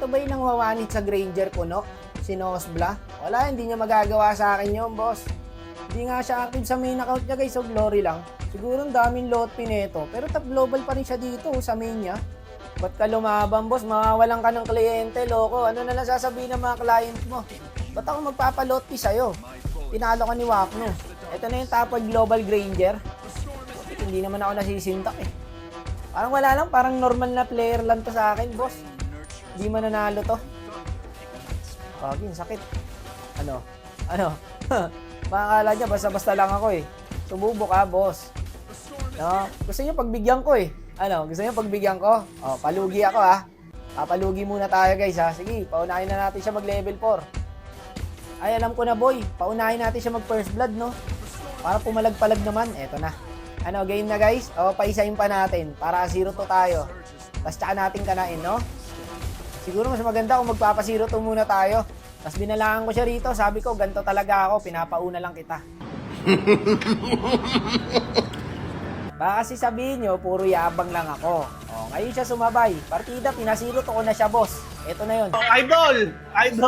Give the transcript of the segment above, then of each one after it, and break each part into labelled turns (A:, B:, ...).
A: ba yung nangwawanit sa Granger ko, no? Si Nosbla? Wala, hindi niya magagawa sa akin yun, boss. Hindi nga siya active sa main account niya, guys. So, glory lang. Siguro ang daming lot pineto. Pero top global pa rin siya dito, sa main niya. Ba't ka lumaban, boss? Mawawalan ka ng kliyente, loko. Ano na lang sasabihin ng mga client mo? Ba't ako magpapalot sa'yo? Tinalo ka ni Wakno. Ito na yung top global Granger. Hindi naman ako nasisintak eh. Parang wala lang, parang normal na player lang to sa akin, boss. Hindi mananalo to. Pagin, sakit. Ano? Makakala niya, basta-basta lang ako eh. Sububok ha, boss. No? Gusto niyo pagbigyan ko eh. Gusto niyo pagbigyan ko? O, palugi ako ha. Papalugi muna tayo guys ha. Sige, paunahin na natin siya mag level 4. Ay, alam ko na boy. Paunahin natin siya mag first blood, no? Para pumalag-palag naman. Eto na. Game na guys? O, paisahin pa natin. Para 0-2 tayo. Tapos tsaka natin kanain, no? Siguro mas maganda kung magpapa 0-2 muna tayo. Tapos binalangan ko siya rito. Sabi ko, ganito talaga ako. Pinapauna lang kita. Baka kasi sabihin nyo, puro yabang lang ako. O, ngayon siya sumabay. Partida, pinasiro to ko na siya, boss. Ito na yun.
B: Idol!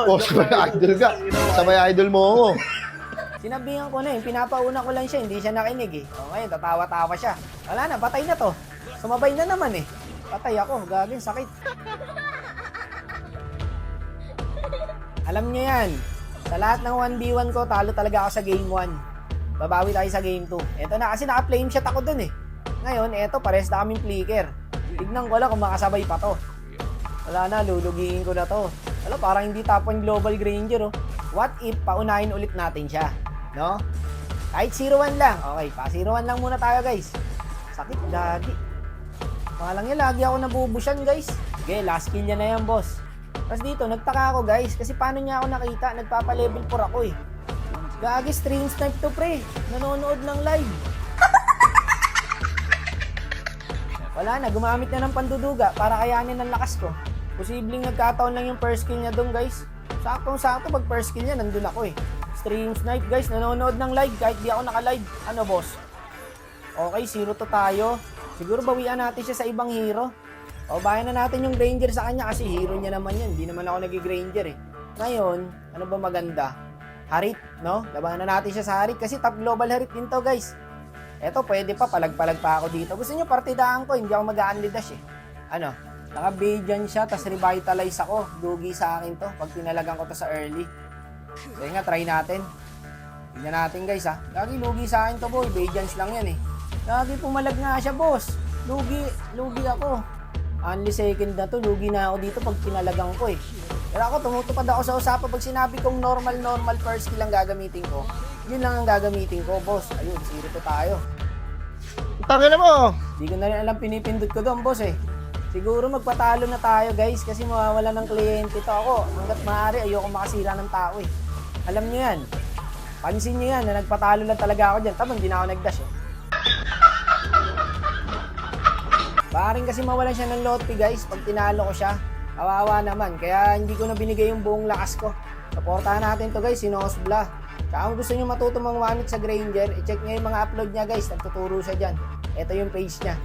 C: Boss, idol ka. Sabay idol mo ako.
A: Sinabihan ko na yun, pinapauna ko lang siya, hindi siya nakinig eh. O ngayon, tatawa-tawa siya. Wala na, patay na to. Sumabay na naman eh. Patay ako, gagawin, sakit. Alam niyo yan, sa lahat ng 1v1 ko, talo talaga ako sa game 1. Babawi tayo sa game 2. Eto na, kasi naka-flame shot ako dun eh. Ngayon, eto, pares na kaming flicker. Tignan ko lang kung makasabay pa to. Wala na, lulugiin ko na to. Wala, parang hindi top 1 global Granger oh. What if paunahin ulit natin siya? No? Kahit 0-1 lang. Okay, pa 0-1 lang muna tayo guys. Sakit, lagi. Pangalang yan, lagi ako nabubusyan guys. Okay, last kill niya na yan boss. Tapos dito, nagtaka ako guys. Kasi paano niya ako nakita? Nagpapa-level 4 ako eh. Gagi, stream snipe to pre. Nanonood ng live. Wala na, gumamit na ng panduduga para kayanin ang lakas ko. Posibleng nagkataon lang yung first kill niya doon guys. Saktong-sakto pag first kill niya, nandun ako eh. Stream snipe guys, nanonood ng live kahit di ako naka-live. Ano boss? Okay, 0-2 tayo. Siguro bawian natin siya sa ibang hero. O bayan na natin yung Granger sa kanya kasi hero niya naman yan. Hindi naman ako nag-Granger eh. Ngayon, ano ba maganda? Harit, no? Labanan na natin siya sa Harit kasi top global Harit din to guys. Eto, pwede pa, palag-palag pa ako dito. Gusto nyo partidaan ko, hindi ako mag-a-unli dash eh. Naka-Bajan siya, tas revitalize ako. Dugi sa akin to, pag tinalagan ko to sa early. Kaya nga, try natin. Tignan natin guys ha. Lagi lugi sa akin to boy, Bajans lang yan eh. Lagi pumalag nga siya boss. Lugi ako. Only second na to, lugi na ako dito pag tinalagan ko eh. Pero ako, tumutupad ako sa usapan pag sinabi kong normal first kill ang gagamitin ko. Yun lang ang gagamitin ko boss. Ayun, 0-2 tayo.
C: Tangina mo!
A: Di ko na rin alam pinipindot ko doon boss eh. Siguro magpatalo na tayo guys kasi mawawala ng kliyente to ako. Hanggat maaari ayoko makasira ng tao eh. Alam nyo yan. Pansin nyo yan na nagpatalo lang talaga ako dyan. Tama, hindi na ako nagdash eh. Baaring kasi mawalan siya ng lot guys pag tinalo ko siya. Kawawa naman. Kaya hindi ko na binigay yung buong lakas ko. Supportahan natin to guys, si Nosbla. Kaya kung gusto nyo matutong mangwanit sa Granger, i-check nyo yung mga upload niya guys. Nagtuturo siya dyan. Ito yung page niya.